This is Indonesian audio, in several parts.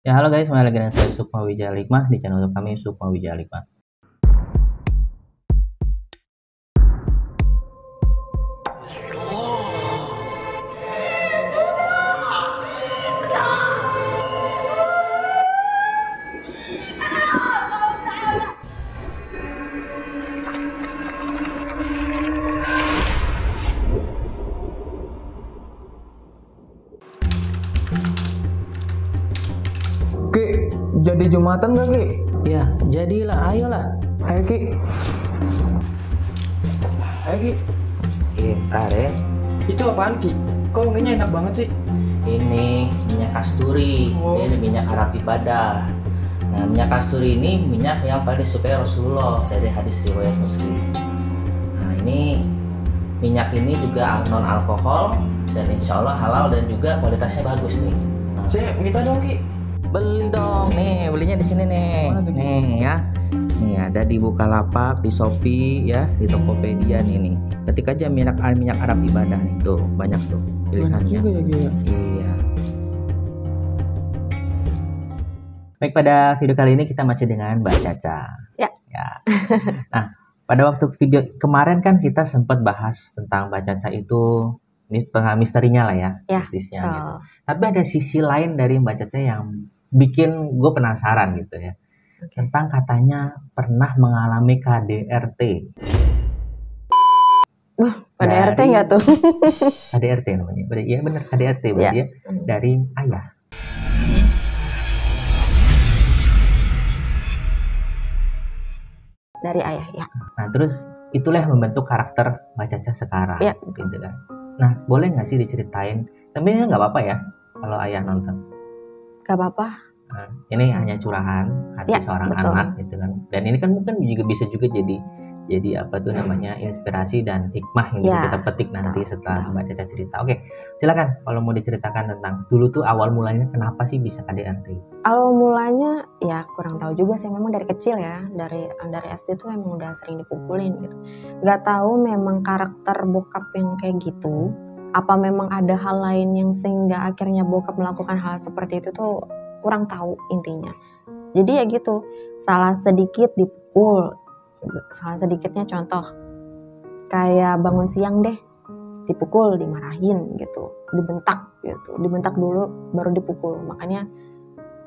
Ya halo guys, kembali lagi dengan saya Sukma Wijaya Hikmah di channel YouTube kami Sukma Wijaya Hikmah. Ki, jadi Jumatan gak Ki? Ya, jadilah, ayolah. Ayo Ki. Ayo Ki. Ntar ya. Itu apaan Ki? Kok wanginya enak banget sih? Ini minyak kasturi. Oh. Ini minyak Arab ibadah. Nah, minyak kasturi ini minyak yang paling disukai Rasulullah dari hadis riwayat Muslim. Nah, ini minyak ini juga non alkohol dan insya Allah halal dan juga kualitasnya bagus nih. Nah, Saya minta dong Ki. beli dong nih, belinya di sini nih. Mana tuh, Ki? Nih ya. Nih ada di Bukalapak, di Shopee ya, di Tokopedia nih. Ketik aja minyak Arab ibadah nih, tuh banyak tuh Banyak pilihannya. juga ya Ki. Iya. Baik, pada video kali ini kita masih dengan Mbak Caca. Ya. Nah, pada waktu video kemarin kan kita sempat bahas tentang Mbak Caca itu misterinya lah ya, Ya, mistisnya betul. gitu. Tapi ada sisi lain dari Mbak Caca yang bikin gue penasaran gitu ya. Tentang katanya pernah mengalami KDRT. Pada Dari- RT nggak tuh? KDRT namanya. Iya benar KDRT berarti ya. Dari ayah. Dari ayah ya. Nah terus itulah yang membentuk karakter Mbak Caca sekarang. Iya. Gitu kan. Nah boleh nggak sih diceritain? Tapi ini nggak apa-apa ya kalau ayah nonton. Gak apa-apa. Nah, ini hanya curahan hati Ya, seorang betul. anak gitu kan. Dan ini kan mungkin juga bisa juga jadi apa tuh namanya inspirasi dan hikmah yang bisa Ya, kita petik nanti betul, setelah betul. Mbak Caca cerita. Oke, silakan kalau mau diceritakan tentang dulu tuh awal mulanya kenapa sih bisa KDRT? Awal mulanya ya kurang tahu juga sih, memang dari kecil ya, dari SD tuh emang udah sering dipukulin gitu. Gak tahu memang karakter bokap yang kayak gitu, apa memang ada hal lain yang sehingga akhirnya bokap melakukan hal seperti itu tuh kurang tahu intinya. Jadi ya gitu, salah sedikit dipukul, salah sedikitnya contoh kayak bangun siang deh dipukul, dimarahin gitu, dibentak dulu baru dipukul. Makanya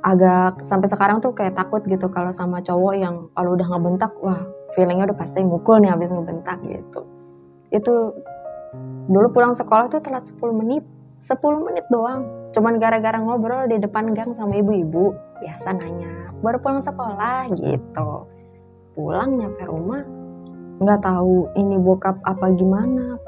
agak sampai sekarang tuh kayak takut gitu kalau sama cowok yang kalau udah ngebentak, wah feelingnya udah pasti mukul nih habis ngebentak gitu. Itu dulu pulang sekolah tuh telat 10 menit doang, cuman gara-gara ngobrol di depan gang sama ibu-ibu biasa nanya baru pulang sekolah gitu. Pulang nyampe rumah nggak tahu ini bokap apa gimana,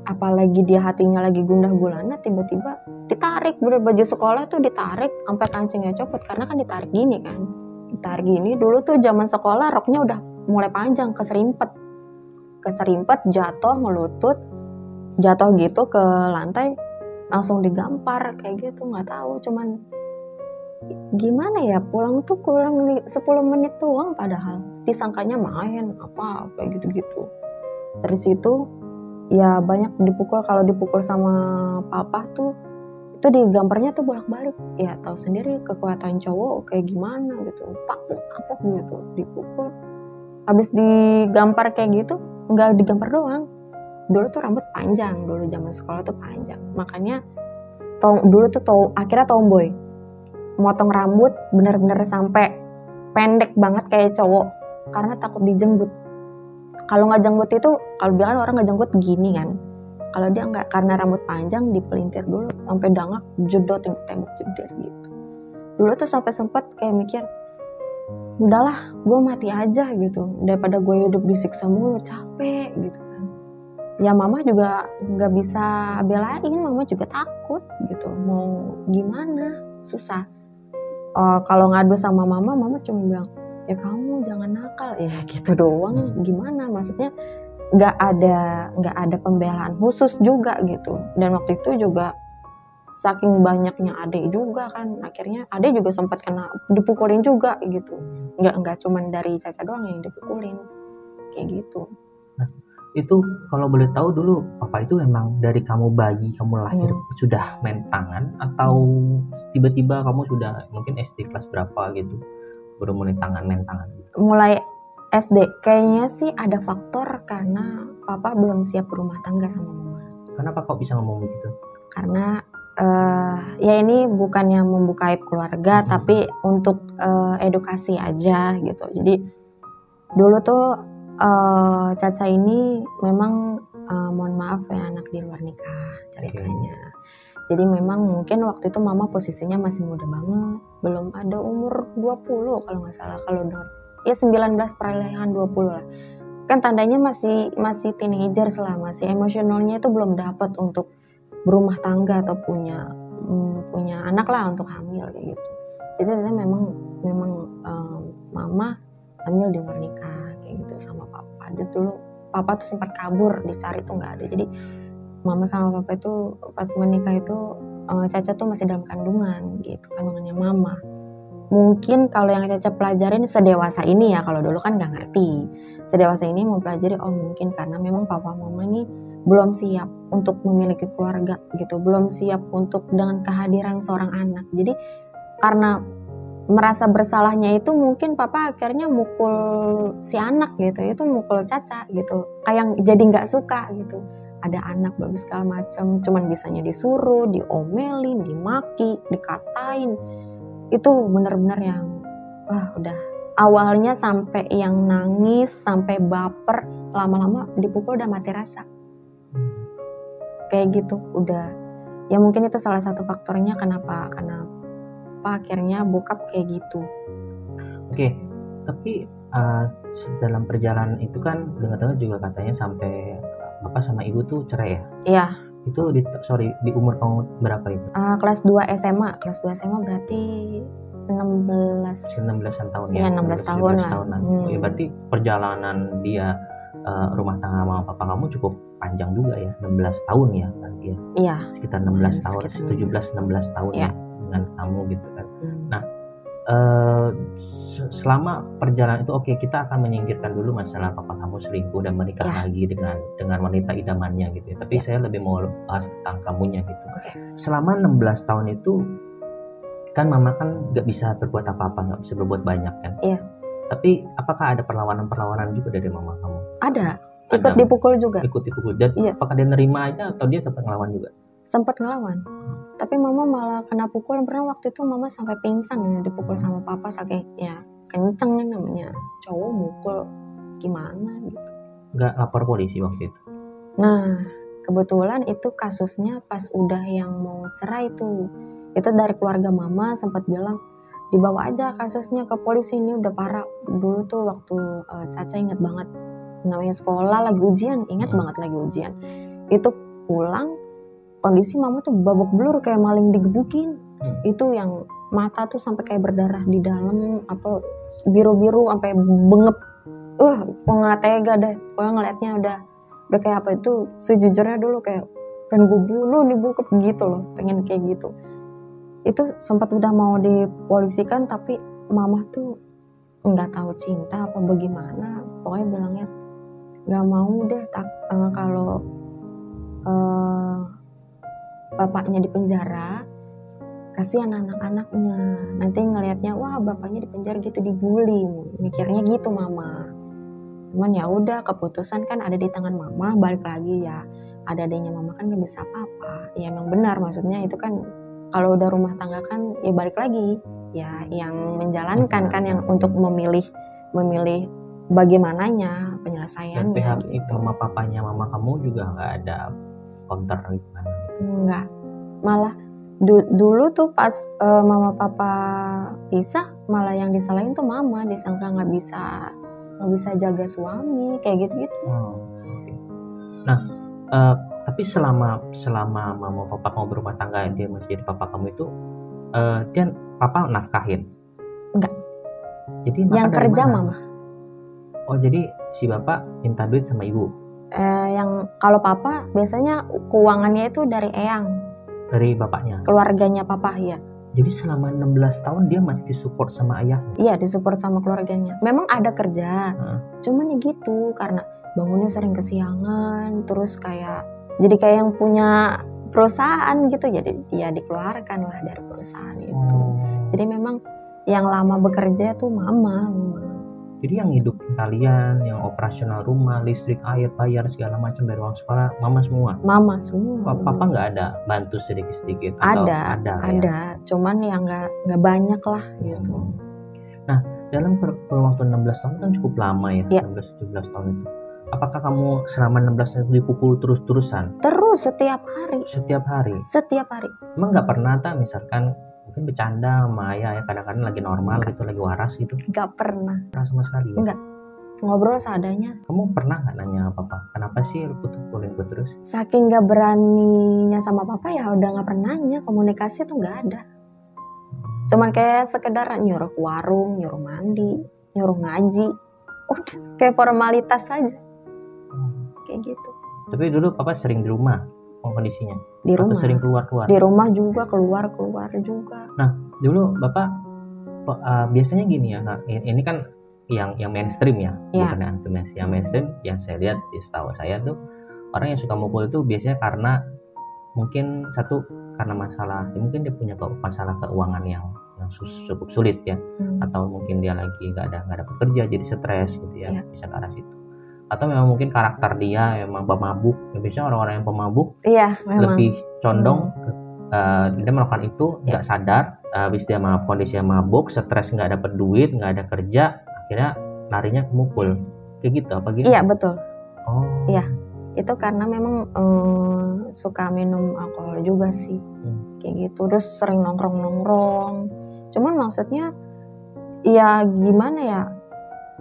apalagi dia hatinya lagi gundah gulana, tiba-tiba ditarik, bener baju sekolah tuh ditarik sampai kancingnya copot karena kan ditarik gini kan, ditarik gini. Dulu tuh zaman sekolah roknya udah mulai panjang, keserimpet jatuh ngelutut, jatuh gitu ke lantai langsung digampar kayak gitu. Nggak tahu, cuman gimana ya, pulang tuh kurang 10 menit doang padahal disangkanya main apa kayak gitu-gitu. Dari situ ya banyak dipukul. Kalau dipukul sama papa tuh itu digambarnya tuh bolak-balik. Ya tahu sendiri kekuatan cowok kayak gimana gitu, pak gitu dipukul. Habis digampar kayak gitu, nggak digampar doang, dulu tuh rambut panjang, dulu zaman sekolah tuh panjang, makanya dulu tuh akhirnya tomboy, motong rambut bener-bener sampai pendek banget kayak cowok karena takut dijenggut. Kalau nggak jenggut itu, kalau bilang orang nggak jenggut gini kan, kalau dia nggak, karena rambut panjang dipelintir dulu sampai dangak, jedot tembok jeder gitu. Dulu tuh sampai sempet kayak mikir, udahlah gue mati aja gitu daripada gue hidup disiksa mulu, capek gitu kan. Ya mama juga nggak bisa belain, mama juga takut gitu, mau gimana, susah. Kalau ngadu sama mama cuma bilang ya kamu jangan nakal ya gitu doang. Gimana, maksudnya nggak ada pembelaan khusus juga gitu. Dan waktu itu juga saking banyaknya adik juga kan, akhirnya adik juga sempat kena dipukulin juga gitu. Nggak cuman dari Caca doang yang dipukulin kayak gitu. Itu kalau boleh tahu dulu, papa itu emang dari kamu bayi, kamu lahir sudah main tangan atau tiba-tiba kamu sudah mungkin SD kelas berapa gitu baru mulai main tangan? Mulai SD kayaknya sih ada faktor karena papa belum siap berumah tangga sama mama. Kenapa kok bisa ngomong begitu? Karena ya ini bukannya membuka aib keluarga, tapi untuk edukasi aja gitu. Jadi dulu tuh Caca ini memang mohon maaf ya anak di luar nikah ceritanya. Jadi memang mungkin waktu itu mama posisinya masih muda banget, belum ada umur 20 kalau nggak salah, kalau dengar ya 19 peralihan 20 lah. Kan tandanya masih teenagers lah, masih emosionalnya itu belum dapat untuk berumah tangga atau punya anak lah untuk hamil kayak gitu. Jadi ternyata memang mama hamil di luar nikah kayak gitu sama papa. Dulu papa tuh sempat kabur, dicari tuh nggak ada. Jadi mama sama papa itu pas menikah itu Caca tuh masih dalam kandungan gitu, kandungannya mama. Mungkin kalau yang Caca pelajarin sedewasa ini ya, kalau dulu kan nggak ngerti. Sedewasa ini mempelajari, oh mungkin karena memang papa mama ini belum siap untuk memiliki keluarga gitu, belum siap untuk dengan kehadiran seorang anak. Jadi karena merasa bersalahnya itu mungkin papa akhirnya mukul si anak gitu, itu mukul Caca gitu, kayak jadi nggak suka gitu. Ada anak bagus segala macam, cuman bisanya disuruh, diomelin, dimaki, dikatain. Itu benar-benar yang wah udah awalnya sampai yang nangis, sampai baper, lama-lama dipukul udah mati rasa. Kayak gitu udah. Ya mungkin itu salah satu faktornya kenapa akhirnya bokap kayak gitu. Oke, tapi dalam perjalanan itu kan dengar-dengar juga katanya sampai bapak sama ibu tuh cerai ya? Iya. Itu di umur kamu berapa itu? Kelas 2 SMA. Kelas 2 SMA berarti 16-an tahun ya? Iya 16 tahun lah. Ya, berarti perjalanan dia rumah tangga sama papa kamu cukup panjang juga ya, 16 tahun ya berarti ya? Iya. Sekitar 16 tahun, 17-16 tahun ya dengan kamu gitu kan. Nah, selama perjalanan itu oke, kita akan menyingkirkan dulu masalah papa kamu selingkuh dan menikah lagi dengan wanita idamannya gitu ya. Tapi saya lebih mau bahas tentang kamunya gitu. Selama 16 tahun itu kan mama kan nggak bisa berbuat apa-apa, nggak bisa berbuat banyak kan. Iya. Tapi apakah ada perlawanan juga dari mama kamu? Ada. Ikut dipukul juga. Ikut dipukul. Dan apakah dia nerima aja atau dia sempat ngelawan juga? Sempat ngelawan. Tapi mama malah kena pukul. Pernah waktu itu mama sampai pingsan dipukul sama papa saking ya kenceng namanya cowok mukul gimana gitu. Nggak lapor polisi waktu itu? Nah kebetulan itu kasusnya pas udah yang mau cerai tuh. Itu dari keluarga mama sempat bilang dibawa aja kasusnya ke polisi, ini udah parah. Dulu tuh waktu Caca ingat banget namanya sekolah lagi ujian, ingat banget lagi ujian. Itu pulang kondisi mama tuh babak belur kayak maling digebukin. Itu yang mata tuh sampai kayak berdarah di dalam, apa biru-biru sampai bengep. Nggak tega deh. Pokoknya ngeliatnya udah kayak apa itu. Sejujurnya dulu kayak pengen gue bunuh nih bokap gitu loh, pengen kayak gitu. Itu sempat udah mau dipolisikan tapi mama tuh nggak tahu cinta apa bagaimana. Pokoknya bilangnya nggak mau deh kalau bapaknya di penjara, kasihan anak-anaknya. Nanti ngelihatnya wah bapaknya di penjara gitu dibully, mikirnya gitu mama. Cuman ya udah keputusan kan ada di tangan mama, balik lagi ya. Ada adanya mama kan nggak bisa apa-apa. Ya emang benar maksudnya itu kan kalau udah rumah tangga kan ya balik lagi ya yang menjalankan kan yang untuk memilih bagaimananya penyelesaiannya. Dan pihak gitu. mama papanya mama kamu juga nggak ada counter gimana gitu? Enggak, malah dulu tuh pas mama papa pisah malah yang disalahin tuh mama, disangka nggak bisa jaga suami kayak gitu. Okay. Nah, tapi selama mama papa kamu berumah tangga dia masih jadi papa kamu itu, dia papa nafkahin? Enggak. Jadi yang kerja mana? Mama. Oh jadi si bapak minta duit sama ibu? Yang kalau papa biasanya keuangannya itu dari eyang. Dari bapaknya? Keluarganya papa ya. Jadi selama 16 tahun dia masih disupport sama ayahnya. Iya, disupport sama keluarganya. Memang ada kerja, cuman ya gitu, karena bangunnya sering kesiangan, terus jadi kayak yang punya perusahaan gitu, jadi dia dikeluarkan lah dari perusahaan itu. Jadi memang yang lama bekerja tuh mama. Jadi yang hidup kalian, yang operasional rumah, listrik, air, bayar segala macam dari uang sekolah, mama semua. Mama semua. Papa nggak ada bantu sedikit-sedikit? Ada, ya? Cuman ya nggak banyak lah gitu. Nah, dalam waktu 16 tahun kan cukup lama ya, Ya. 16-17 tahun itu. Apakah kamu selama 16 tahun itu dipukul terus-terusan? Terus setiap hari. Setiap hari? Emang nggak pernah misalkan mungkin bercanda sama ayah ya, kadang-kadang lagi normal gitu, lagi waras gitu? Nggak pernah Sama sekali ya? Enggak, ngobrol seadanya. Kamu pernah nggak nanya papa, kenapa sih lu pukulin gue terus? Saking nggak beraninya sama papa ya udah nggak pernah nanya, komunikasi tuh nggak ada. Cuman kayak sekedar nyuruh ke warung, nyuruh mandi, nyuruh ngaji, udah kayak formalitas aja. Kayak gitu. Tapi dulu papa sering di rumah kondisinya? Di rumah. Atau sering keluar? Di rumah juga, keluar juga. Nah, dulu bapak biasanya gini ya, ini kan yang mainstream ya, bukan yang mainstream yang saya lihat, setahu saya tuh orang yang suka mukul itu biasanya karena mungkin satu karena masalah, mungkin dia punya masalah keuangan yang cukup sulit ya, atau mungkin dia lagi nggak ada pekerja jadi stres gitu ya, bisa ke arah situ. Atau memang mungkin karakter dia memang pemabuk. Biasanya orang-orang yang pemabuk lebih condong dia melakukan itu nggak sadar, habis dia kondisinya mabuk, stres, nggak dapet duit, nggak ada kerja, akhirnya larinya ke mukul. Kayak gitu apa gitu? Iya betul. Oh. Iya, itu karena memang suka minum alkohol juga sih, kayak gitu. Terus sering nongkrong. Cuman maksudnya ya gimana ya?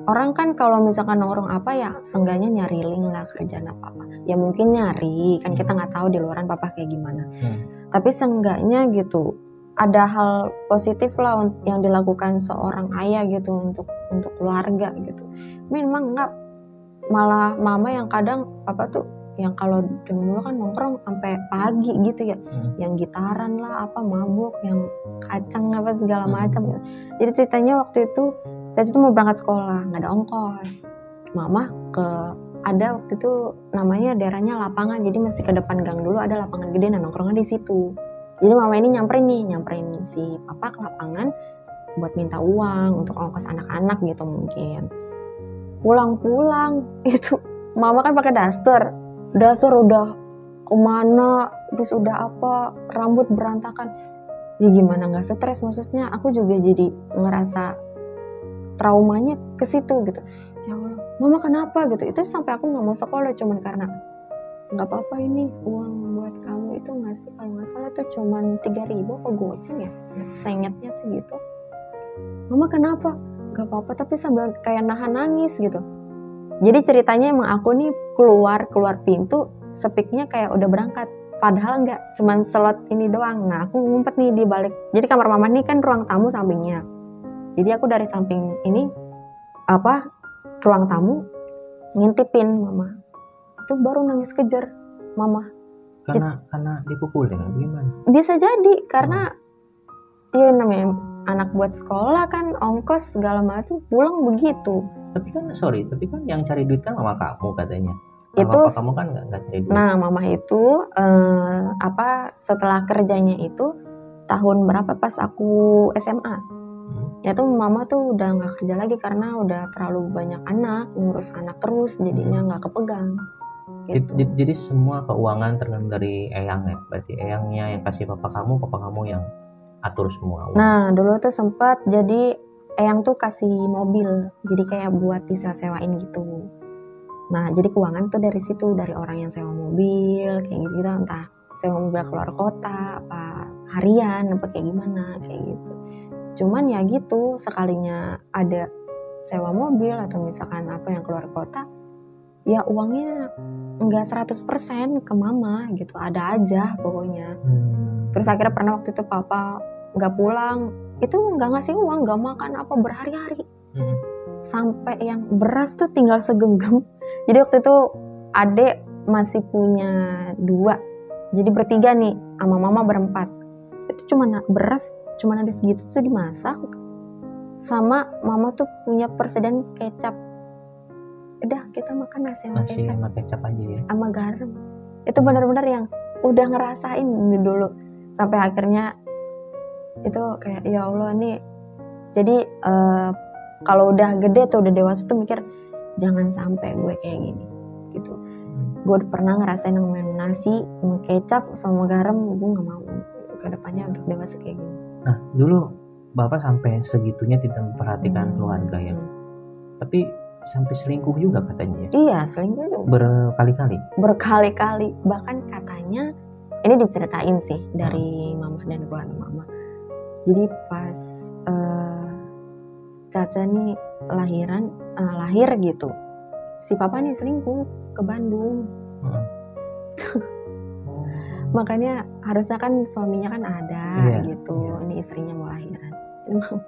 Orang kan kalau misalkan nongkrong apa ya, seenggaknya nyari link lah kerjaan apa. Ya mungkin nyari, kan kita nggak tahu di luaran papa kayak gimana. Tapi seenggaknya gitu, ada hal positif lah yang dilakukan seorang ayah gitu untuk keluarga gitu. Memang nggak, malah mama yang kadang papa tuh yang kalau dulu kan nongkrong sampai pagi gitu ya, yang gitaran lah apa, mabuk, yang kacang apa segala macam gitu. Jadi ceritanya waktu itu saya itu mau berangkat sekolah, nggak ada ongkos. Mama ada waktu itu namanya daerahnya lapangan, jadi mesti ke depan gang dulu ada lapangan gede, nah nongkrongnya di situ. Jadi mama ini nyamperin si papa ke lapangan buat minta uang untuk ongkos anak-anak gitu mungkin. Pulang itu mama kan pakai daster udah kemana, terus udah apa, rambut berantakan. Ya gimana nggak stres, maksudnya aku juga jadi ngerasa traumanya ke situ gitu. Ya Allah, mama kenapa gitu? Itu sampai aku nggak mau sekolah cuman karena nggak apa-apa, ini uang buat kamu itu ngasih, kalau nggak salah tuh cuman 3.000 apa goceng ya, seingatnya sih gitu. Mama kenapa? Nggak apa-apa, tapi sambil kayak nahan nangis gitu. Jadi ceritanya emang aku nih keluar pintu, speaknya kayak udah berangkat, padahal nggak, cuman slot ini doang. Nah aku ngumpet nih di balik, jadi kamar mama nih kan ruang tamu sampingnya. Jadi aku dari samping ini ruang tamu ngintipin mama. Itu baru nangis kejer mama. Karena dipukulin gimana? Bisa jadi karena ya namanya anak buat sekolah kan, ongkos segala macam, pulang begitu. Tapi kan yang cari duit kan mama kamu katanya. Itu papa kamu kan nggak cari duit. Nah mama itu setelah kerjanya itu tahun berapa pas aku SMA. Ya tuh mama tuh udah nggak kerja lagi karena udah terlalu banyak anak, ngurus anak terus, jadinya nggak kepegang. Gitu. Jadi semua keuangan tergantung dari eyang ya, berarti eyangnya yang kasih papa kamu yang atur semua uang. Nah dulu tuh sempat jadi eyang tuh kasih mobil, jadi kayak buat disewa-sewain gitu. Nah jadi keuangan tuh dari situ, dari orang yang sewa mobil kayak gitu, entah sewa mobil keluar kota, apa harian, apa kayak gimana kayak gitu. Cuman ya gitu, sekalinya ada sewa mobil atau misalkan apa yang keluar kota, ya uangnya enggak 100% ke mama gitu, ada aja pokoknya. Terus akhirnya pernah waktu itu papa nggak pulang, itu nggak ngasih uang, nggak makan apa berhari-hari. Sampai yang beras tuh tinggal segenggam. Jadi waktu itu adek masih punya 2, jadi bertiga nih, sama mama berempat. Itu cuma beras cuman ada segitu tuh dimasak. Sama mama tuh punya persediaan kecap. Udah kita makan nasi sama Nasi kecap sama kecap aja ya. sama garam. Itu benar-benar yang udah ngerasain dulu. Sampai akhirnya itu kayak ya Allah nih. Jadi kalau udah gede tuh udah dewasa tuh mikir jangan sampai gue kayak gini gitu. Gue pernah ngerasain yang main nasi sama kecap sama garam, gue nggak mau kedepannya untuk dewasa kayak gini. Nah dulu Bapak sampai segitunya tidak memperhatikan keluarga ya. Tapi sampai selingkuh juga katanya ya. Iya selingkuh juga berkali-kali. Bahkan katanya ini diceritain sih dari mama dan keluarga mama. Jadi pas Caca nih lahir gitu, si papa nih selingkuh ke Bandung. Makanya harusnya kan suaminya kan ada gitu. Ini istrinya mau lahiran, ini mau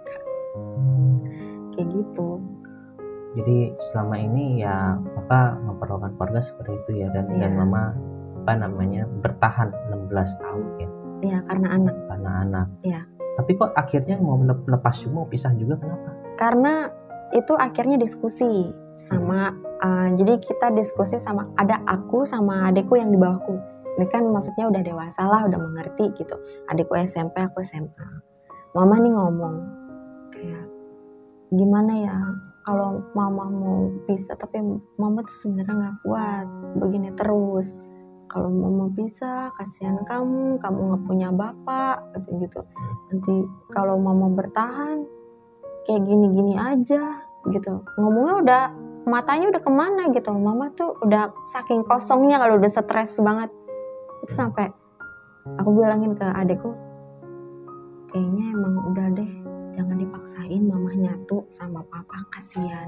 kayak gitu. Jadi selama ini ya Papa memperlakukan keluarga seperti itu ya, dan Mama bertahan 16 tahun ya. Iya karena anak. Iya. Tapi kok akhirnya mau lepas juga, mau pisah juga, kenapa? Karena itu akhirnya diskusi sama jadi kita diskusi sama ada aku sama adekku yang di bawahku. Ini kan maksudnya udah dewasa lah, udah mengerti gitu. Adekku SMP, aku SMA. Mama nih ngomong kayak gimana ya kalau mama mau pisah, tapi mama tuh sebenarnya nggak kuat begini terus. Kalau mama pisah, kasihan kamu nggak punya bapak gitu. Nanti kalau mama bertahan kayak gini-gini aja gitu. Ngomongnya udah matanya udah kemana gitu. Mama tuh udah saking kosongnya kalau udah stres banget. Itu sampai aku bilangin ke adekku, kayaknya emang udah deh, jangan dipaksain mama nyatu sama papa, kasihan.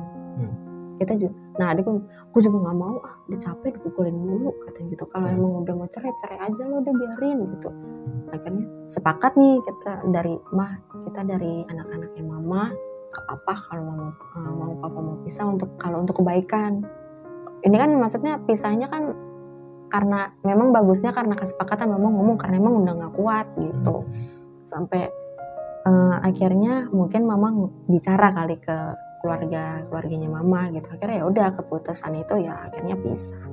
Kita juga, nah adekku, aku juga nggak mau udah capek dipukulin mulu katanya gitu. Kalau emang udah mau cerai aja lo, udah biarin gitu. Akhirnya sepakat nih kita dari anak-anaknya mama ke papa kalau mau papa mau pisah untuk kebaikan. Ini kan maksudnya pisahnya kan karena memang bagusnya karena kesepakatan mama ngomong karena emang udah nggak kuat gitu. Sampai akhirnya mungkin mama bicara kali ke keluarganya mama gitu. Akhirnya ya udah keputusan itu ya akhirnya pisah.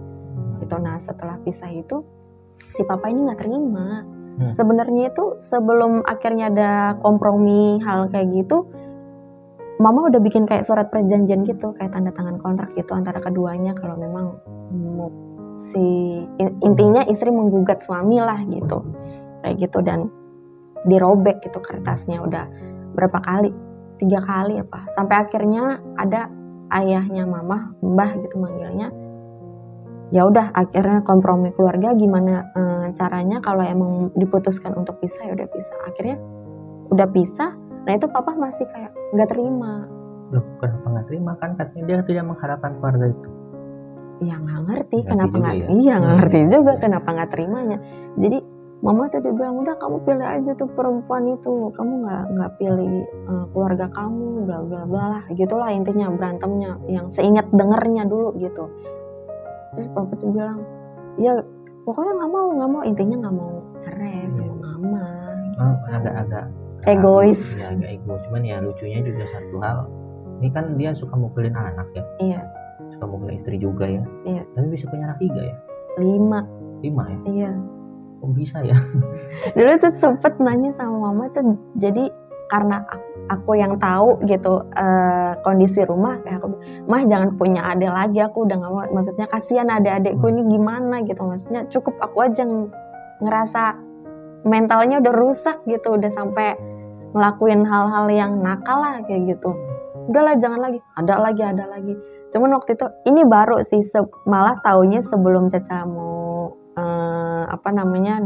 Gitu. Nah setelah pisah itu si papa ini nggak terima. Sebenarnya itu sebelum akhirnya ada kompromi hal kayak gitu, mama udah bikin kayak surat perjanjian gitu, kayak tanda tangan kontrak gitu antara keduanya kalau memang mau intinya istri menggugat suami lah gitu, kayak gitu. Dan dirobek gitu kertasnya udah berapa kali, 3 kali apa, sampai akhirnya ada ayahnya mama, mbah gitu manggilnya. Ya udah akhirnya kompromi keluarga gimana caranya kalau emang diputuskan untuk pisah ya udah pisah. Akhirnya udah pisah. Nah itu papa masih kayak nggak terima. Loh kenapa nggak terima, kan katanya dia tidak mengharapkan keluarga itu. Ya nggak ngerti kenapa nggak nggak ngerti juga kenapa nggak terimanya. Jadi mama tuh dia bilang udah kamu pilih aja tuh perempuan itu, kamu nggak pilih keluarga kamu, bla bla bla lah gitulah intinya berantemnya yang seingat dengernya dulu gitu. Terus papa tuh bilang ya pokoknya nggak mau intinya nggak mau cerai sama mama gitu. Agak egois ya, agak ego. Cuman ya lucunya juga satu hal, ini kan dia suka mukulin anak ya. Iya. Suka mukulin istri juga ya. Iya. Tapi bisa punya anak 3 ya. 5 ya. Iya. Kok bisa ya? Dulu tuh sempet nanya sama mama tuh, jadi karena aku yang tahu gitu kondisi rumah, kayak aku, mah jangan punya adik lagi, aku udah nggak mau, maksudnya kasihan adik-adikku ini gimana gitu, maksudnya cukup aku aja ngerasa mentalnya udah rusak gitu, udah sampai ngelakuin hal-hal yang nakal lah kayak gitu. Udahlah jangan lagi, ada lagi. Cuman waktu itu ini baru sih, malah taunya sebelum Caca mau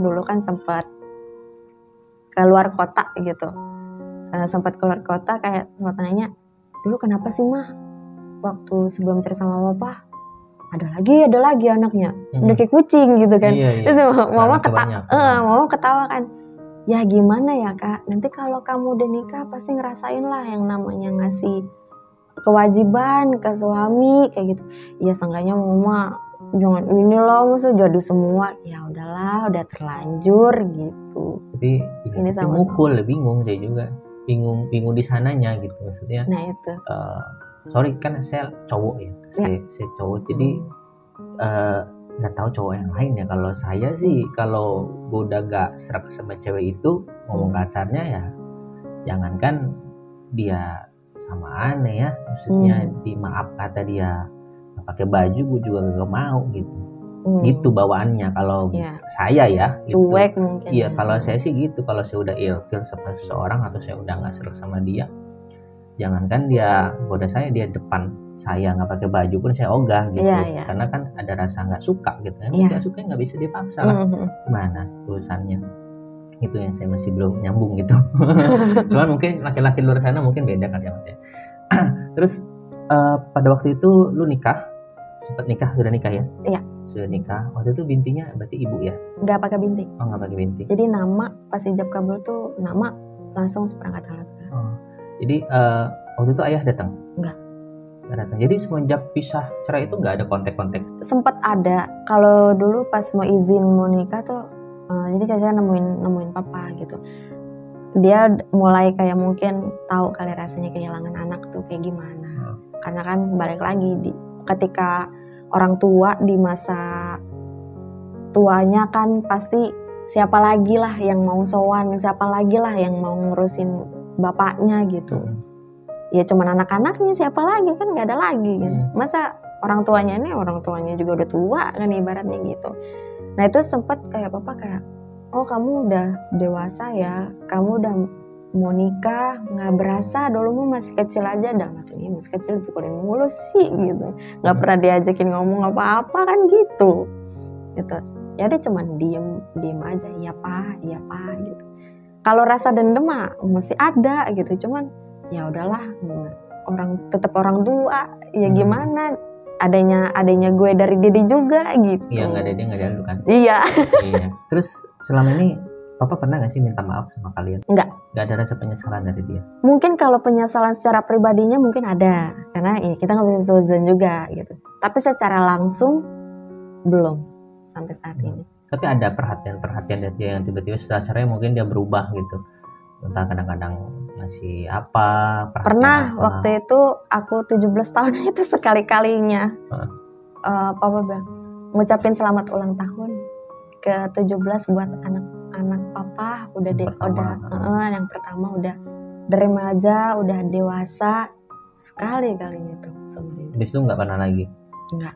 dulu kan sempat keluar kota gitu. Sempat keluar kota kayak sempat nanya, dulu kenapa sih mah waktu sebelum cerai sama papa ada lagi anaknya, udah kayak kucing gitu kan. Iya. Terus mama ketawa kan, ya gimana ya kak, nanti kalau kamu udah nikah pasti ngerasain lah yang namanya ngasih kewajiban ke suami kayak gitu. Ya seenggaknya mama jangan ini loh, masa jadi semua. Ya udahlah, udah terlanjur gitu. Tapi Ini tapi sama-sama. mukul, bingung saya juga. Bingung di sananya gitu maksudnya. Nah itu. Sorry kan saya cowok ya. Saya cowok jadi nggak tahu cowok yang lain ya. Kalau saya sih kalau gue udah gak serak sama cewek itu, ngomong kasarnya ya jangankan dia sama aneh ya, maksudnya di maaf kata dia nggak pakai baju, gue juga gak mau gitu. Gitu bawaannya kalau saya ya gitu. Cuek mungkin. Iya, kalau saya sih gitu. Kalau saya udah ilfeel sama seseorang atau saya udah nggak serak sama dia, jangankan dia goda saya, dia depan saya nggak pakai baju pun saya ogah gitu. Karena kan ada rasa nggak suka gitu kan. Nggak suka nggak bisa dipaksa lah. Gimana urusannya? Itu yang saya masih belum nyambung gitu. Cuman mungkin laki-laki luar sana mungkin beda kan ya. Terus pada waktu itu lu nikah, sempat nikah, sudah nikah ya? Iya. Sudah nikah. Waktu itu bintinya berarti ibu ya? Nggak pakai binti. Oh, nggak pakai binti. Jadi nama pas ijab kabul tuh nama langsung seperangkat alat. Oh. Jadi waktu itu ayah datang? Enggak. Nggak datang. Jadi semenjak pisah cerai itu nggak ada kontak-kontak? Sempet ada. Kalau dulu pas mau izin mau nikah tuh, jadi Caca nemuin papa gitu. Dia mulai kayak mungkin tahu kali rasanya kehilangan anak tuh kayak gimana. Karena kan balik lagi ketika orang tua di masa tuanya kan pasti siapa lagi lah yang mau sowan, siapa lagi lah yang mau ngurusin bapaknya gitu. Ya cuman anak-anaknya, siapa lagi kan nggak ada lagi gitu. Masa orang tuanya juga udah tua kan ibaratnya gitu. Nah itu sempet kayak papa kayak, oh kamu udah dewasa ya, kamu udah mau nikah, nggak berasa dulu masih kecil aja, dalam artinya masih kecil dipukulin mulu sih gitu, nggak pernah diajakin ngomong apa-apa kan gitu. Ya dia cuman diem aja, iya pak gitu. Kalau rasa dendam mah masih ada gitu, cuman ya udahlah, tetap orang tua ya gimana, adanya gue dari Dede juga gitu. Iya, nggak ada dia nggak ada lu kan. Iya. Terus selama ini papa pernah nggak sih minta maaf sama kalian? Nggak ada rasa penyesalan dari dia? Mungkin kalau penyesalan secara pribadinya mungkin ada, karena ya kita nggak bisa suzon juga gitu. Tapi secara langsung belum sampai saat ini. Tapi ada perhatian dari dia yang tiba-tiba setelah cerai mungkin dia berubah gitu. Entah kadang-kadang ngasih apa, pernah apa. Waktu itu aku 17 tahun itu sekali-kalinya papa bilang ngucapin selamat ulang tahun ke 17 buat anak papa udah yang pertama udah dari remaja udah dewasa, sekali-kalinya tuh seumur hidup. Habis itu nggak pernah lagi? Nggak.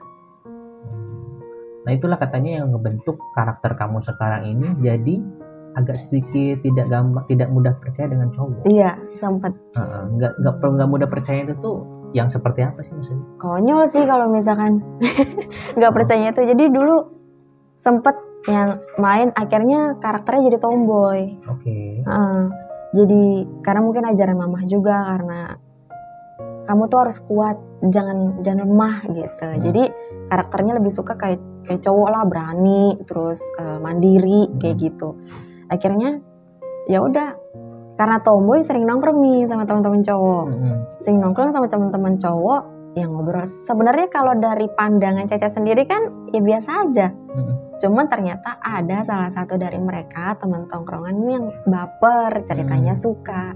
Nah itulah katanya yang ngebentuk karakter kamu sekarang ini jadi agak sedikit tidak mudah percaya dengan cowok. Iya, sempat. Nggak mudah percaya itu tuh yang seperti apa sih maksudnya? Konyol sih kalau misalkan nggak percaya itu. Jadi dulu sempet yang main akhirnya karakternya jadi tomboy. Oke. Jadi karena mungkin ajaran mamah juga, karena kamu tuh harus kuat, jangan lemah gitu. Jadi karakternya lebih suka kayak cowok lah, berani, terus mandiri kayak gitu. Akhirnya ya udah, karena tomboy sering nongkrong nih sama teman-teman cowok. Sering nongkrong sama teman-teman cowok yang ngobrol. Sebenarnya kalau dari pandangan Caca sendiri kan ya biasa aja. Cuman ternyata ada salah satu dari mereka teman tongkrongan ini yang baper, ceritanya suka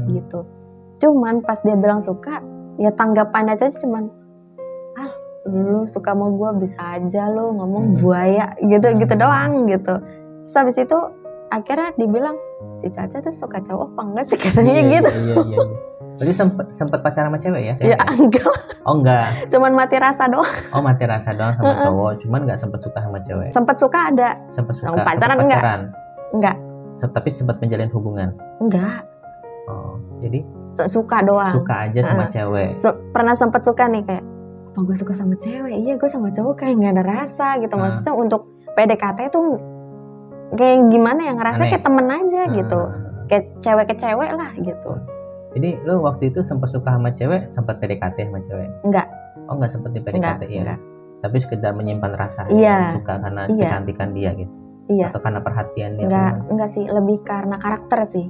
gitu. Cuman pas dia bilang suka, ya tanggapannya Caca cuman, lu suka sama gue bisa aja lu ngomong buaya gitu doang gitu. Terus habis itu akhirnya dibilang si Caca tuh suka cowok apa enggak sih katanya gitu. Iya. Jadi sempet pacaran sama cewek ya? Ya enggak. Oh enggak. Cuman mati rasa doang. Oh mati rasa doang sama cowok, cuman nggak sempet suka sama cewek. Sempet suka ada. Sempet suka. Pacaran enggak. Tapi sempat menjalin hubungan. Enggak. Oh jadi suka doang. Suka aja sama cewek. Pernah sempet suka nih kayak, apa gue suka sama cewek? Iya gue sama cowok kayak nggak ada rasa gitu. Maksudnya untuk PDKT tuh kayak gimana ya, ngerasa kayak temen aja gitu, kayak cewek ke cewek lah gitu. Jadi lu waktu itu sempat suka sama cewek, sempat PDKT sama cewek? Enggak. Oh enggak sempet di PDKT ya? Enggak. Tapi sekedar menyimpan rasa suka karena kecantikan dia gitu? Iya. Atau karena perhatian dia? Enggak sih, lebih karena karakter sih.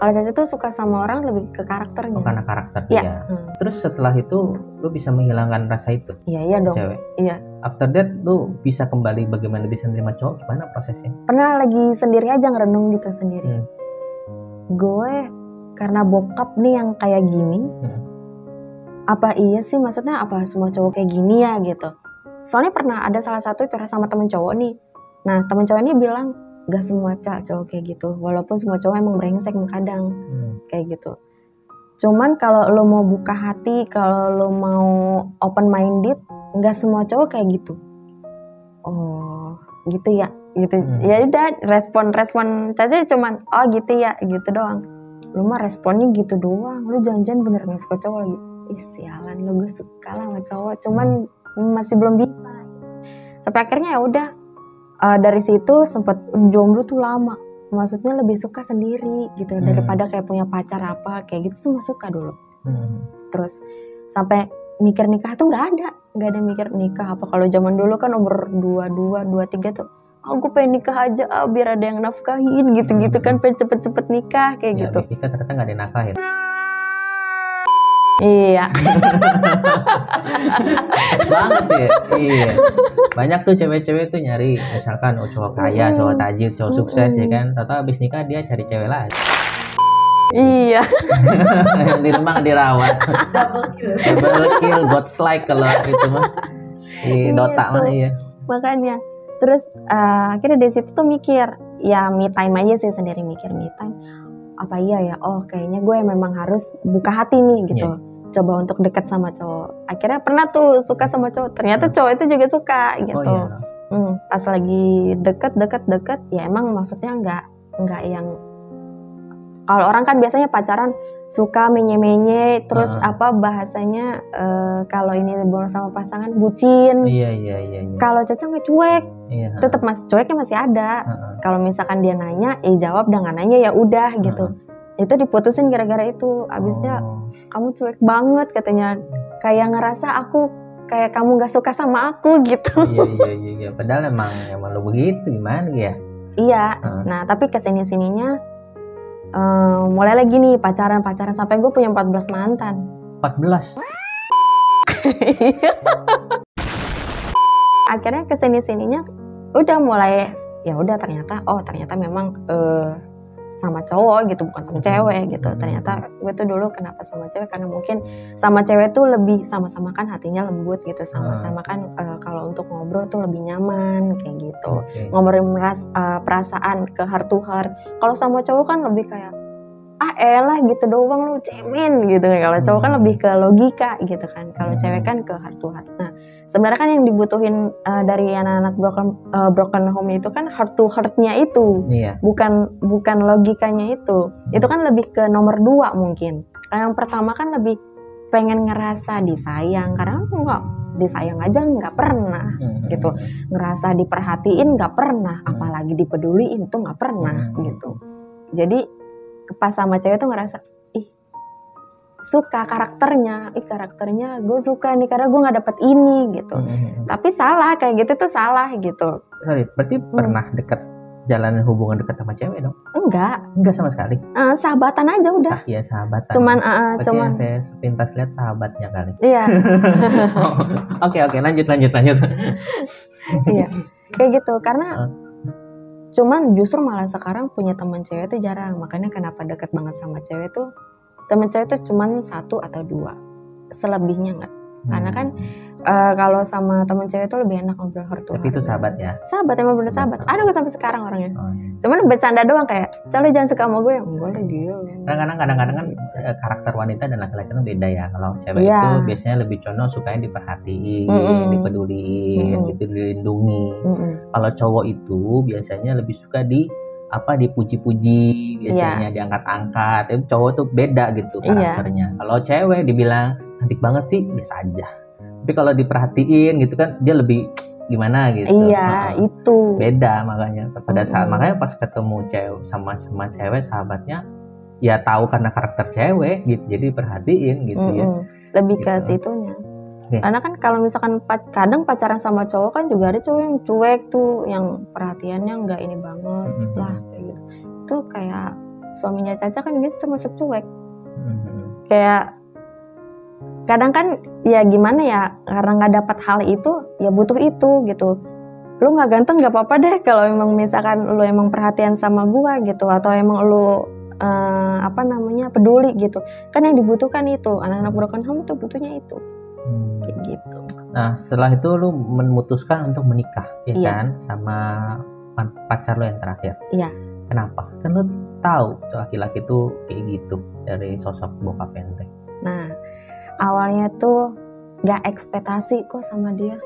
Kalau Caca tuh suka sama orang lebih ke karakternya. Oh karena karakter dia. Terus setelah itu lu bisa menghilangkan rasa itu? Iya dong. Cewek? Iya. after that lu bisa kembali bagaimana bisa nerima cowok, gimana prosesnya? Pernah lagi sendiri aja ngerenung gitu sendiri. Gue karena bokap nih yang kayak gini, apa iya sih, maksudnya apa semua cowok kayak gini ya gitu. Soalnya pernah ada salah satu curhat sama temen cowok nih. Nah temen cowok ini bilang gak semua cowok kayak gitu, walaupun semua cowok emang brengsek kadang kayak gitu. Cuman kalau lo mau buka hati, kalau lo mau open minded, gak semua cowok kayak gitu. Oh gitu ya, gitu. Ya udah respon Caca cuman oh gitu ya, gitu doang. Lu mah responnya gitu doang, lu jangan-jangan bener gak suka cowok lagi. Ih sialan lu, gue suka lah sama cowok, cuman masih belum bisa. Sampai akhirnya ya udah, dari situ sempet jomblo tuh lama. Maksudnya lebih suka sendiri gitu daripada kayak punya pacar apa kayak gitu tuh gak suka dulu. Terus sampai mikir nikah tuh nggak ada mikir nikah apa. Kalau zaman dulu kan umur 22, 23 tuh gue pengen nikah aja biar ada yang nafkahin gitu-gitu kan, pengen cepet-cepet nikah kayak ya, gitu. Abis nikah ternyata gak dinafkahin. Iya. Banget ya. Iya. Banyak tuh cewek-cewek tuh nyari misalkan cowok kaya, cowok tajir, cowok sukses ya kan. Tahu abis nikah dia cari cewek lain. Iya. Yang di rumah dirawat. Double kill, God's like kalau itu mah. Di Dota mah iya. Makanya. Terus akhirnya dari situ tuh mikir, ya me time aja sih sendiri, mikir me time. Apa iya ya, oh kayaknya gue memang harus buka hati nih gitu. Coba untuk deket sama cowok. Akhirnya pernah tuh suka sama cowok, ternyata cowok itu juga suka gitu. Pas lagi deket ya emang maksudnya nggak yang, kalau orang kan biasanya pacaran suka menye-menye, terus apa bahasanya kalau ini hubungan sama pasangan bucin. Iya. Kalau Caca nggak cuek, tetap cueknya masih ada. Kalau misalkan dia nanya, jawab, dengan nanya ya udah gitu. Itu diputusin gara-gara itu. Abisnya kamu cuek banget katanya, kayak ngerasa aku kayak kamu nggak suka sama aku gitu. Iya. Padahal emang lo begitu, gimana ya? Iya. Nah tapi kesini-sininya mulai lagi nih pacaran sampai gue punya 14 mantan. 14? Akhirnya kesini-sininya udah mulai ya udah ternyata memang sama cowok gitu, bukan sama cewek gitu. Ternyata gue tuh dulu kenapa sama cewek, karena mungkin sama cewek tuh lebih sama-sama kan hatinya lembut gitu, sama-sama kan kalau untuk ngobrol tuh lebih nyaman kayak gitu. Ngobrolin perasaan ke heart to heart. Kalau sama cowok kan lebih kayak elah gitu doang lu cemen gitu. Kalau cowok kan lebih ke logika gitu kan. Kalau cewek kan ke heart to heart. Nah sebenarnya kan yang dibutuhin dari anak-anak broken home itu kan heart to heart-nya itu, bukan logikanya itu. Itu kan lebih ke nomor 2 mungkin. Karena yang pertama kan lebih pengen ngerasa disayang, karena enggak disayang aja nggak pernah gitu, ngerasa diperhatiin nggak pernah, apalagi dipeduliin tuh nggak pernah gitu. Jadi pas sama cewek tuh ngerasa suka karakternya gue suka nih karena gue nggak dapet ini gitu. Tapi salah kayak gitu tuh salah gitu. Sorry, berarti pernah jalanin hubungan dekat sama cewek dong? Enggak sama sekali. Sahabatan aja udah. Iya sahabatan. Cuman yang saya sepintas lihat sahabatnya kali. Iya. Oke, lanjut. Iya, kayak gitu karena. Cuman justru malah sekarang punya teman cewek tuh jarang. Makanya kenapa deket banget sama cewek tuh, teman cewek tuh cuman 1 atau 2, selebihnya nggak. Karena kan kalau sama teman cewek tuh lebih enak ngobrol heart to heart. Tapi itu sahabat ya? Sahabat, emang bener sahabat. Ada gue sampai sekarang orangnya. Cuman bercanda doang kayak, "Lu jangan suka sama gue." Enggak lah dia. Kadang-kadang kan karakter wanita dan laki-laki itu beda ya. Kalau cewek itu biasanya lebih condong sukanya diperhatiin, dipeduliin, gitu, dilindungi. Kalau cowok itu biasanya lebih suka dipuji-puji, biasanya diangkat-angkat. Tapi cowok tuh beda gitu karakternya. Kalau cewek dibilang cantik banget sih biasa aja. Tapi kalau diperhatiin gitu kan dia lebih gimana gitu. Iya, itu. Beda makanya. Pada saat makanya pas ketemu cewek sama cewek sahabatnya ya tahu karena karakter cewek gitu. Jadi perhatiin gitu ya. Lebih gitu. Ke situnya. Karena kan kalau misalkan kadang pacaran sama cowok kan juga ada cowok yang cuek tuh, yang perhatiannya nggak ini banget lah kayak gitu. Itu kayak suaminya Caca kan gitu termasuk cuek. Kayak kadang kan ya gimana ya, karena nggak dapat hal itu ya butuh itu gitu. Lu nggak ganteng nggak apa-apa deh kalau emang misalkan lu emang perhatian sama gua gitu, atau emang lu peduli gitu. Kan yang dibutuhkan itu, anak-anak broken home tuh butuhnya itu. Kayak gitu. Nah setelah itu lu memutuskan untuk menikah ya Iya. kan sama pacar lu yang terakhir. Iya. Kenapa? Kan lu tahu laki-laki tuh kayak gitu dari sosok bokap ente. Nah awalnya tuh gak ekspektasi kok sama dia.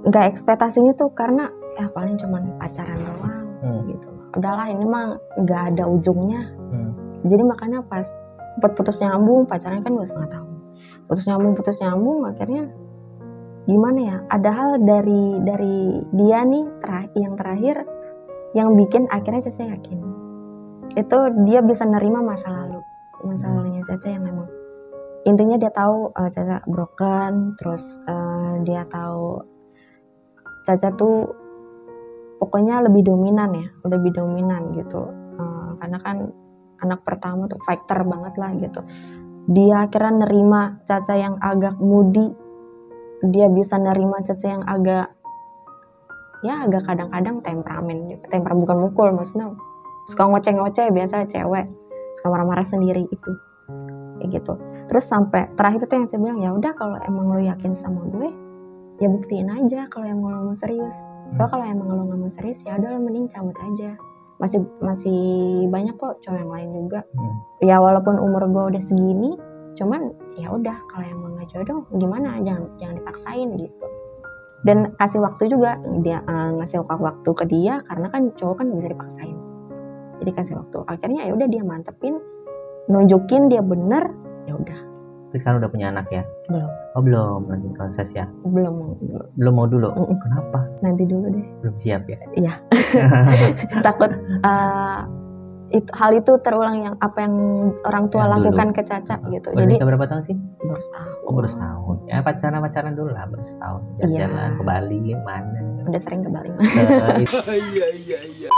Gak ekspektasinya tuh karena ya paling cuman pacaran doang gitu. Udahlah ini mah gak ada ujungnya. Jadi makanya pas sempat putus nyambung, pacarnya kan 2,5 tahun. Putus nyambung akhirnya gimana ya, ada hal dari dia nih yang terakhir yang bikin akhirnya Caca yakin itu dia bisa nerima masa lalunya Caca, yang memang intinya dia tahu Caca broken, terus dia tahu Caca tuh pokoknya lebih dominan gitu, karena kan anak pertama tuh fighter banget lah gitu. Dia akhirnya nerima Caca yang agak moody, dia bisa nerima Caca yang agak kadang-kadang temperamen bukan mukul, maksudnya suka ngoceh-ngoceh, biasa cewek suka marah-marah sendiri itu kayak gitu. Terus sampai terakhir tuh yang saya bilang, ya udah kalau emang lo yakin sama gue ya buktiin aja kalau emang lo mau serius. Soalnya kalau emang lo nggak mau serius ya udah lo mending cabut aja, masih banyak kok cowok yang lain juga. Ya walaupun umur gue udah segini, cuman ya udah kalau emang nggak jodoh gimana, jangan dipaksain gitu. Dan kasih waktu juga, dia ngasih waktu ke dia karena kan cowok kan nggak bisa dipaksain. Jadi kasih waktu. Akhirnya ya udah dia mantepin, nunjukin dia bener, ya udah. Terus kan udah punya anak ya? Belum. Oh belum, lagi proses ya? Belum mau dulu. Kenapa? Nanti dulu deh. Belum siap ya? Iya. Takut hal itu terulang yang apa yang orang tua lakukan ke Caca gitu. Jadi berapa tahun sih? Baru setahun. Oh baru setahun. Ya pacaran dulu lah, baru setahun. Jalan ke Bali mana? Udah sering ke Bali. Iya.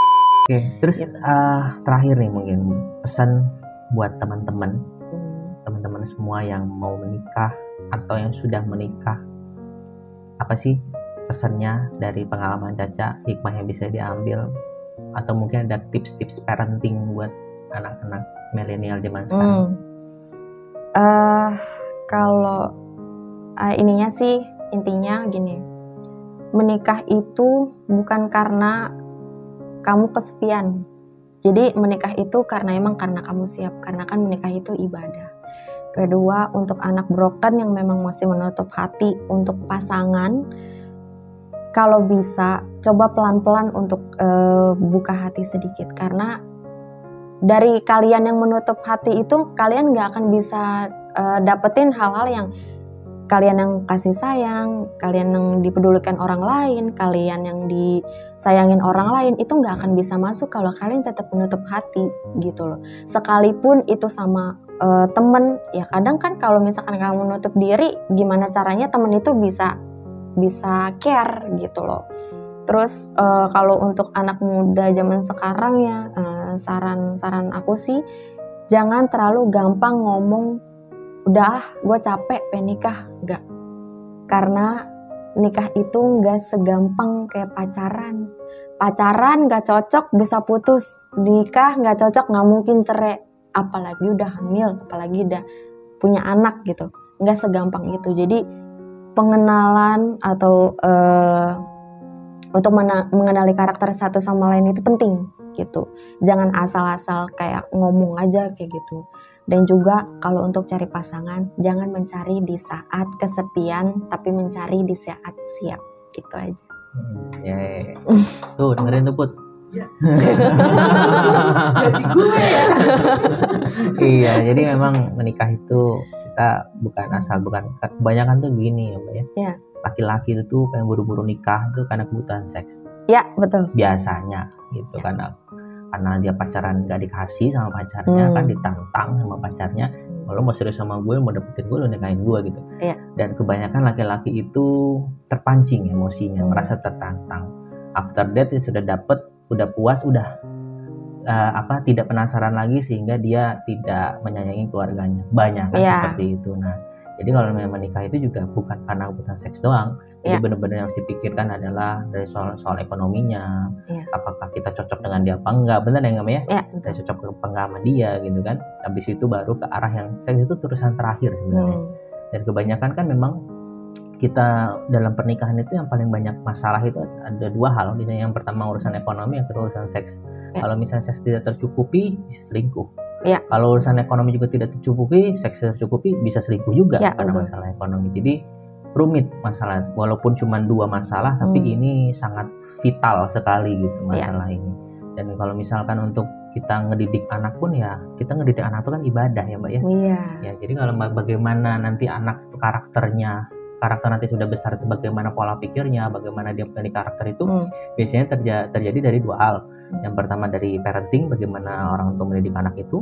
Oke, terus gitu. Terakhir nih mungkin pesan buat teman-teman semua yang mau menikah atau yang sudah menikah, apa sih pesannya dari pengalaman Caca, hikmah yang bisa diambil, atau mungkin ada tips-tips parenting buat anak-anak milenial zaman sekarang? Kalau intinya gini, menikah itu bukan karena kamu kesepian. Jadi menikah itu karena kamu siap, karena kan menikah itu ibadah. Kedua, untuk anak broken yang memang masih menutup hati untuk pasangan, kalau bisa coba pelan-pelan untuk buka hati sedikit, karena dari kalian yang menutup hati itu kalian gak akan bisa dapetin hal-hal yang kalian yang kasih sayang, kalian yang dipedulikan orang lain, kalian yang disayangin orang lain, itu gak akan bisa masuk kalau kalian tetap menutup hati gitu loh. Sekalipun itu sama temen, ya kadang kan kalau misalkan kamu menutup diri, gimana caranya temen itu bisa care gitu loh. Terus kalau untuk anak muda zaman sekarang ya, saran aku sih jangan terlalu gampang ngomong udah gue capek pengen nikah, enggak. Karena nikah itu enggak segampang kayak pacaran gak cocok bisa putus, nikah gak cocok gak mungkin cerai, apalagi udah hamil, apalagi udah punya anak gitu, enggak segampang itu. Jadi pengenalan atau untuk mengenali karakter satu sama lain itu penting gitu. Jangan asal-asal kayak ngomong aja kayak gitu. Dan juga kalau untuk cari pasangan, jangan mencari di saat kesepian, tapi mencari di saat siap. Gitu aja. Tuh dengerin tuh Put. Ya. Jadi gue ya. Iya, jadi memang menikah itu kita bukan kebanyakan tuh gini ya Mbak ya. Iya. Laki-laki itu tuh pengen buru-buru nikah tuh karena kebutuhan seks. Ya betul. Biasanya gitu karena dia pacaran gak dikasih sama pacarnya, kan ditantang sama pacarnya, lo mau serius sama gue, mau dapetin gue, lo nikahin gue gitu. Iya. Dan kebanyakan laki-laki itu terpancing emosinya, merasa tertantang. After that sudah dapet, udah puas, udah tidak penasaran lagi sehingga dia tidak menyayangi keluarganya. Banyak kan seperti itu. Nah, jadi kalau memang menikah itu juga bukan karena kebutuhan seks doang. Jadi benar-benar yang harus dipikirkan adalah dari soal ekonominya. Apakah kita cocok dengan dia apa enggak? Benar ya nggak ya? Kita cocok apa enggak sama dia gitu kan. Habis itu baru ke arah yang seks itu urusan terakhir sebenarnya. Dan kebanyakan kan memang kita dalam pernikahan itu yang paling banyak masalah itu ada dua hal. Misalnya yang pertama urusan ekonomi, yang kedua urusan seks. Kalau misalnya seks tidak tercukupi, bisa selingkuh. Kalau urusan ekonomi juga tidak tercukupi, seks tercukupi, bisa selingkuh juga karena masalah ekonomi. Jadi rumit masalah, walaupun cuma dua masalah, tapi ini sangat vital sekali gitu masalah ini. Dan kalau misalkan untuk kita ngedidik anak pun ya, kita ngedidik anak itu kan ibadah ya Mbak ya. Ya jadi kalau bagaimana nanti anak itu karakter nanti sudah besar itu bagaimana pola pikirnya, bagaimana dia menjadi karakter itu biasanya terjadi dari dua hal. Yang pertama dari parenting, bagaimana orang tua mendidik anak itu,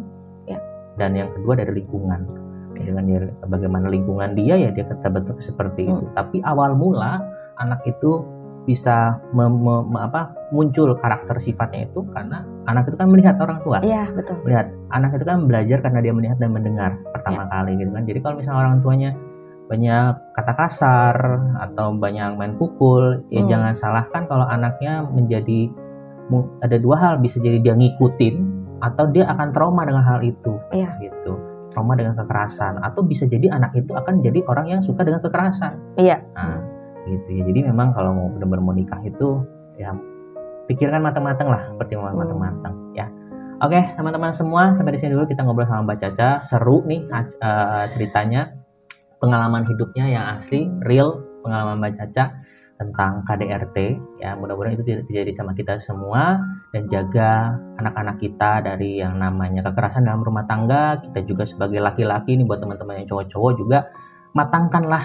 dan yang kedua dari lingkungan. Dengan bagaimana lingkungan dia ya dia betul seperti itu. Tapi awal mula anak itu bisa muncul karakter sifatnya itu karena anak itu kan melihat orang tua. Betul. Melihat anak itu kan belajar karena dia melihat dan mendengar pertama kali gitu kan. Jadi kalau misalnya orang tuanya banyak kata kasar atau banyak main pukul, ya jangan salahkan kalau anaknya menjadi ada dua hal, bisa jadi dia ngikutin atau dia akan trauma dengan hal itu, gitu. Trauma dengan kekerasan, atau bisa jadi anak itu akan jadi orang yang suka dengan kekerasan. Nah, gitu ya. Jadi memang kalau mau benar-benar mau nikah itu ya pikirkan matang-matang lah, pertimbangan matang-matang ya. Oke, teman-teman semua, sampai di sini dulu kita ngobrol sama Mbak Caca. Seru nih ceritanya. Pengalaman hidupnya yang asli, real pengalaman Mbak Caca tentang KDRT ya. Mudah-mudahan itu tidak terjadi sama kita semua, dan jaga anak-anak kita dari yang namanya kekerasan dalam rumah tangga. Kita juga sebagai laki-laki nih, buat teman-teman yang cowok-cowok juga, matangkanlah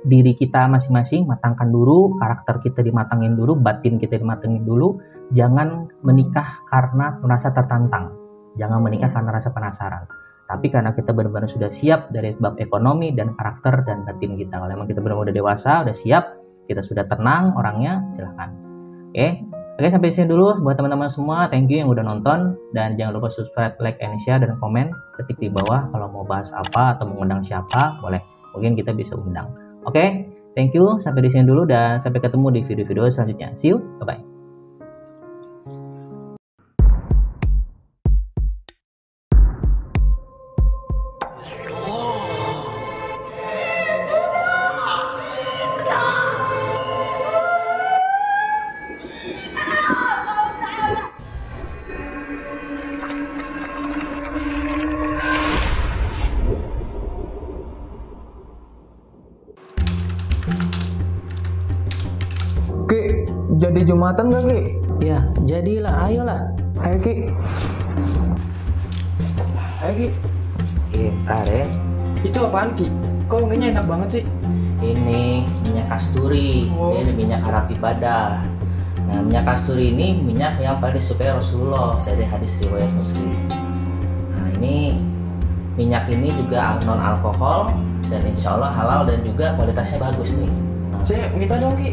diri kita masing-masing, matangkan dulu karakter kita, dimatangin dulu, batin kita dimatangin dulu. Jangan menikah karena merasa tertantang, jangan menikah karena rasa penasaran, tapi karena kita benar-benar sudah siap dari bab ekonomi dan karakter dan batin kita. Kalau memang kita benar-benar udah dewasa, udah siap, kita sudah tenang orangnya, silahkan. Oke, sampai sini dulu buat teman-teman semua. Thank you yang udah nonton, dan jangan lupa subscribe, like, and share, dan komen ketik di bawah kalau mau bahas apa atau mengundang siapa, boleh. Mungkin kita bisa undang. Oke, thank you. Sampai di sini dulu, dan sampai ketemu di video-video selanjutnya. See you, bye-bye. Ki, jadi Jumatan gak Ki? Ya, jadilah, ayolah. Ayo Ki. Ayo Ki. Ntar ya. Itu apaan Ki? Kok wanginya enak banget sih? Ini minyak kasturi, ini minyak Arab ibadah. Nah, minyak kasturi ini minyak yang paling disukai Rasulullah dari hadis riwayat Muslim. Nah, ini minyak ini juga non alkohol dan insya Allah halal, dan juga kualitasnya bagus nih. Nah, Saya minta dong Ki.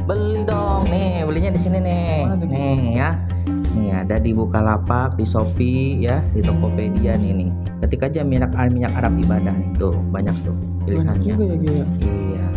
beli dong, nih belinya di sini nih. Mana tuh, Ki? Nih ya, nih ada di Bukalapak, di Shopee ya, di Tokopedia nih. Ketik aja minyak Arab ibadah nih, tuh banyak tuh pilihannya. Banyak juga ya Ki ya. Iya.